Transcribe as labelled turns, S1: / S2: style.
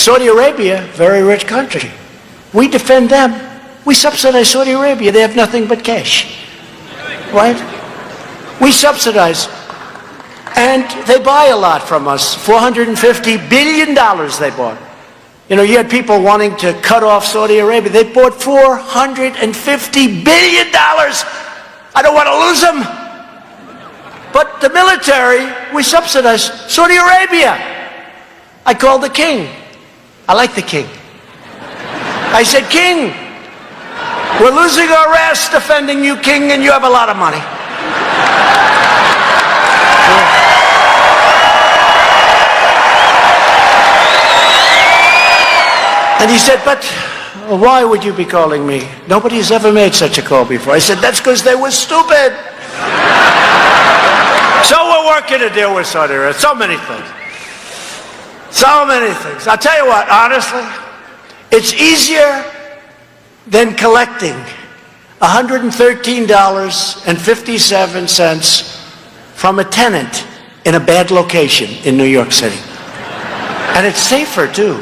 S1: Saudi Arabia, very rich country. We defend them. We subsidize Saudi Arabia. They have nothing but cash. Right? We subsidize. And they buy a lot from us. $450 billion they bought. You know, you had people wanting to cut off Saudi Arabia. They bought $450 billion. I don't want to lose them. But the military, we subsidize Saudi Arabia. I called the king. I like the king. I said, King, we're losing our ass defending you, King, and you have a lot of money. And he said, but why would you be calling me? Nobody's ever made such a call before. I said, that's because they were stupid. So we're working a deal with Saudi Arabia. So many things. So many things. I'll tell you what, honestly, it's easier than collecting $113.57 from a tenant in a bad location in New York City. And it's safer, too.